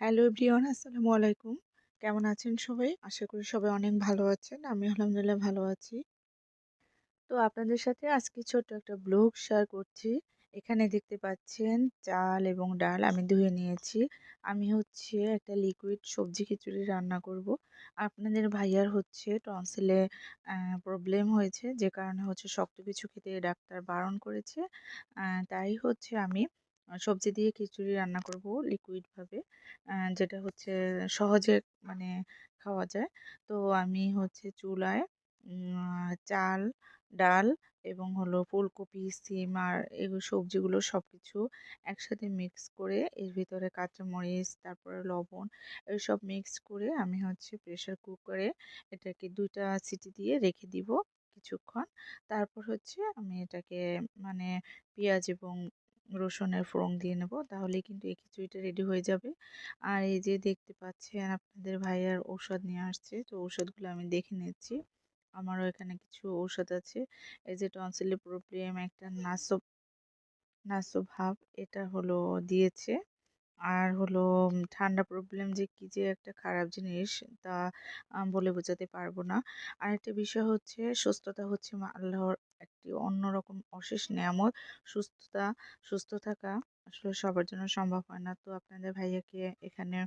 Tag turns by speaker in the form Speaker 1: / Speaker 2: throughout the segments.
Speaker 1: Hello everyone, আসসালামু আলাইকুম। কেমন আছেন সবাই? আশা করি সবাই অনেক ভালো আছেন। আমি আলহামদুলিল্লাহ ভালো আছি। তো আপনাদের সাথে আজকে ছোট্ট একটা ব্লগ শেয়ার করছি। এখানে দেখতে পাচ্ছেন চাল এবং ডাল আমি ধুয়ে নিয়েছি। আমি হচ্ছে একটা লিকুইড সবজি খিচুড়ি রান্না করব। আপনাদের ভাইয়ার হচ্ছে টনসিলে প্রবলেম হয়েছে, যে কারণে হচ্ছে শক্ত কিছু খেতে ডাক্তার বারণ করেছে। তাই হচ্ছে আমি সবজি দিয়ে খিচুড়ি রান্না করব লিকুইড ভাবে, যেটা হচ্ছে সহজে মানে খাওয়া যায়। তো আমি হচ্ছে চুলায় চাল, ডাল এবং হলো ফুলকপি, সিম আর এগুলো সবজিগুলো সবকিছু একসাথে মিক্স করে এর ভিতরে কাঁচামরিচ, তারপরে লবণ এসব মিক্স করে আমি হচ্ছে প্রেসার কুকারে এটাকে ২ টা সিটি দিয়ে রেখে দিব কিছুক্ষণ। তারপর হচ্ছে আমি এটাকে মানে পেঁয়াজ এবং রসুনের ফোড়ন দিয়ে নেব। তাহলেই কিন্তু এই খিচুড়িটা রেডি হয়ে যাবে। আর এই যে দেখতে পাচ্ছেন আপনাদের ভাইয়ার ঔষধ নিয়ে আসছে। তো ঔষধগুলো আমি দেখে নিচ্ছি। আমারও এখানে কিছু ঔষধ আছে। এই যে টনসিলের প্রবলেম, একটা নাসোভাব এটা হলো দিয়েছে। আর হলো ঠান্ডা প্রবলেম যে কি যে একটা খারাপ জিনিস, তা বলে বোঝাতে পারবো না। আরেকটা বিষয় হচ্ছে সুস্থতা হচ্ছে আল্লাহর একটি অন্যরকম অশেষ নেয়ামত। সুস্থতা সুস্থ থাকা আসলে সবার জন্য সম্ভব হয় না। তো আপনাদের ভাইয়াকে এখানে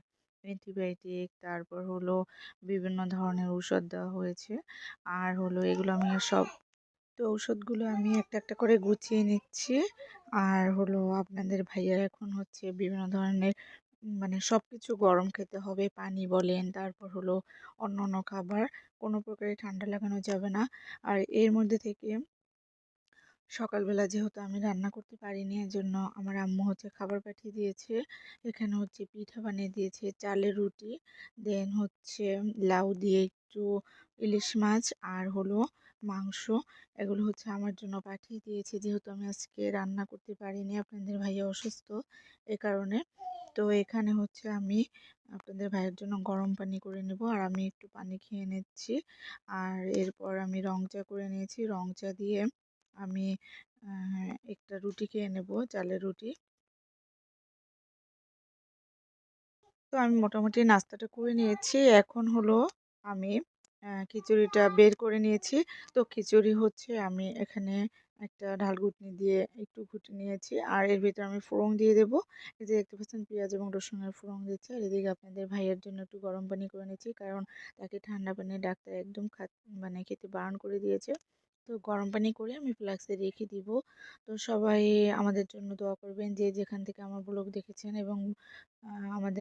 Speaker 1: অ্যান্টিবায়োটিক, তারপর হলো বিভিন্ন ধরনের ঔষধ দেওয়া হয়েছে। আর হলো এগুলো আমি সব তো ঔষধগুলো আমি একটা একটা করে গুছিয়ে নিচ্ছি। আর হলো আপনাদের ভাইয়ার এখন হচ্ছে বিভিন্ন ধরনের সবকিছু গরম খেতে হবে। পানি বলেন, তারপর হলো অন্যান্য খাবার কোনো প্রকারই ঠান্ডা লাগানো যাবে না। আর এর মধ্যে থেকে সকালবেলা যেহেতু আমি রান্না করতে পারিনি, এজন্য আমার আম্মু হচ্ছে খাবার পাঠিয়ে দিয়েছে। এখানে হচ্ছে পিঠা বানিয়ে দিয়েছে, চালের রুটি, দেন হচ্ছে লাউ দিয়ে একটু ইলিশ মাছ আর হলো মাংস। এগুলো হচ্ছে আমার জন্য পাঠিয়ে দিয়েছে, যেহেতু আমি আজকে রান্না করতে পারিনি, আপনাদের ভাইয়া অসুস্থ এ কারণে। তো এখানে হচ্ছে আমি আপনাদের ভাইয়ের জন্য গরম পানি করে নেব, আর আমি একটু পানি খেয়ে নিচ্ছি। আর এরপর আমি রং চা করে নিয়েছি। রং চা দিয়ে আমি একটা রুটি খেয়ে নেব, চালের রুটি। তো আমি মোটামুটি নাস্তাটা করে নিয়েছি। এখন হলো আমি খিচুড়িটা বের করে নিয়েছি। তো খিচুড়ি হচ্ছে আমি এখানে একটা ঢালঘুটনি দিয়ে একটু ঘুটে নিয়েছি। আর এর ভিতরে আমি ফোড়ন দিয়ে দেবো। এই যে দেখতে পাচ্ছেন পেঁয়াজ এবং রসুনের ফোড়ন দিচ্ছি। আর এদিকে আপনাদের ভাইয়ের জন্য একটু গরম পানি করে নিচ্ছি। কারণ তাকে ঠান্ডা পানি ডাক্তার একদম খেতে বারণ করে দিয়েছে। তো গরম পানি করে আমি ফ্লাস্কে রেখে দিব। তো সবাই আমাদের জন্য দোয়া করবেন, যে যেখান থেকে আমার ব্লগ দেখেছেন, এবং আমাদের